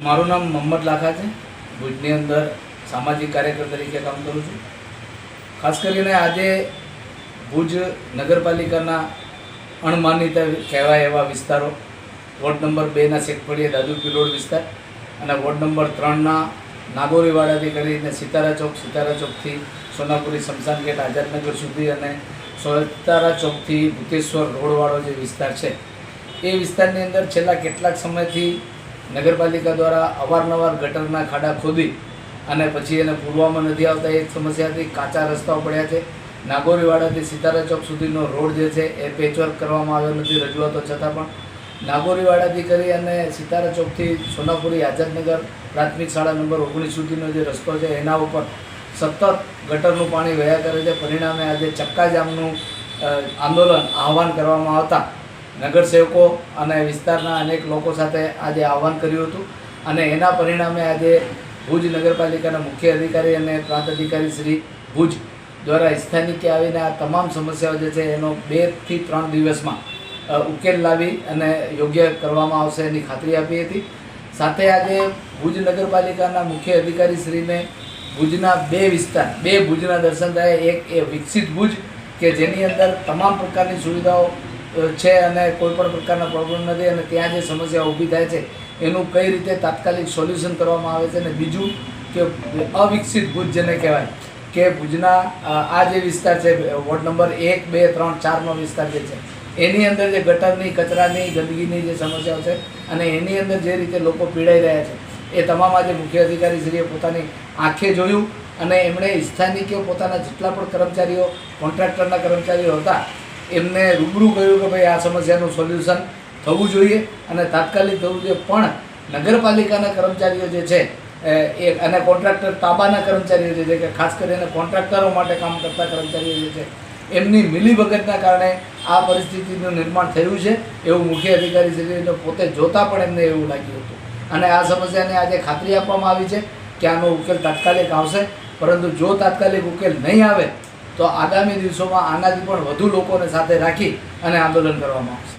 મારું નામ મોહમ્મદ લાખા છે. ભુજની અંદર સામાજિક કાર્યકર તરીકે કામ કરું છું. ખાસ કરીને આજે ભુજ નગરપાલિકાના અણમાનિત કહેવાય એવા વિસ્તારો, વોર્ડ નંબર 2ના શેખપડીયા દાદુપીર રોડ વિસ્તાર અને વોર્ડ નંબર 3ના નાગોરીવાડાથી કરીને સિતારા ચોકથી સોનાપુરી શમશાન ગેટ આઝાદનગર સુધી અને સિતારા ચોકથી ભૂતેશ્વર રોડવાળો જે વિસ્તાર છે એ વિસ્તારની અંદર છેલ્લા કેટલાક સમયથી નગરપાલિકા દ્વારા અવારનવાર ગટરના ખાડા ખોદી અને પછી એને પૂરવામાં નથી આવતા. એક સમસ્યાથી કાચા રસ્તાઓ પડ્યા છે. નાગોરીવાડાથી સિતારા ચોક સુધીનો રોડ જે છે એ પેચવર્ક કરવામાં આવ્યો નથી રજૂઆતો છતાં પણ. નાગોરીવાડાથી કરી અને સિતારા ચોકથી સોનાપુરી આઝાદનગર પ્રાથમિક શાળા નંબર 19 સુધીનો જે રસ્તો છે એના ઉપર સતત ગટરનું પાણી વહ્યા કરે છે. પરિણામે આજે ચક્કાજામનું આંદોલન આહવાન કરવામાં આવતા નગરસેવકો અને વિસ્તારના અનેક લોકો સાથે આજે આહવાન કર્યું હતું અને એના પરિણામે આજે ભુજ નગરપાલિકાના મુખ્ય અધિકારી અને પ્રાંત અધિકારી શ્રી ભુજ દ્વારા સ્થાનિકે આવીને આ તમામ સમસ્યાઓ જે છે એનો 2 થી 3 દિવસમાં ઉકેલ લાવી અને યોગ્ય કરવામાં આવશે એની ખાતરી આપી હતી. સાથે આજે ભુજ નગરપાલિકાના મુખ્ય અધિકારી શ્રીને ભુજના 2 વિસ્તાર, 2 ભુજના દર્શન થયા. એક એ વિકસિત ભુજ કે જેની અંદર તમામ પ્રકારની સુવિધાઓ છે અને કોઈ પણ પ્રકારના પ્રોબ્લેમ નથી અને ત્યાં જે સમસ્યા ઊભી થાય છે એનું કઈ રીતે તાત્કાલિક સોલ્યુશન કરવામાં આવે છે. અને બીજું કે અવિકસિત ભુજ જેને કહેવાય કે ભુજના આ જે વિસ્તાર છે વોર્ડ નંબર 1, 2, 3, 4નો વિસ્તાર જે છે એની અંદર જે ગટરની, કચરાની, ગંદકીની જે સમસ્યાઓ છે અને એની અંદર જે રીતે લોકો પીડાઈ રહ્યા છે એ તમામ આજે મુખ્ય અધિકારીશ્રીએ પોતાની આંખે જોયું અને એમણે સ્થાનિકો પોતાના જેટલા પણ કર્મચારીઓ, કોન્ટ્રાક્ટરના કર્મચારીઓ હતા એમને રૂબરૂ કહ્યું કે ભાઈ આ સમસ્યાનું સોલ્યુશન થવું જોઈએ અને તાત્કાલિક થવું જોઈએ. પણ નગરપાલિકાના કર્મચારીઓ જે છે એ અને કોન્ટ્રાક્ટર તાબાના કર્મચારીઓ જે છે કે ખાસ કરીને કોન્ટ્રાક્ટરો માટે કામ કરતા કર્મચારીઓ જે છે એમની મિલીભગતના કારણે આ પરિસ્થિતિનું નિર્માણ થયું છે એવું મુખ્ય અધિકારી શ્રીને પોતે જોતા પણ એમને એવું લાગ્યું હતું અને આ સમસ્યાને આજે ખાતરી આપવામાં આવી છે કે આનો ઉકેલ તાત્કાલિક આવશે. પરંતુ જો તાત્કાલિક ઉકેલ નહીં આવે તો આગામી દિવસોમાં આનાથી પણ વધુ લોકોને સાથે રાખી અને આંદોલન કરવામાં આવશે.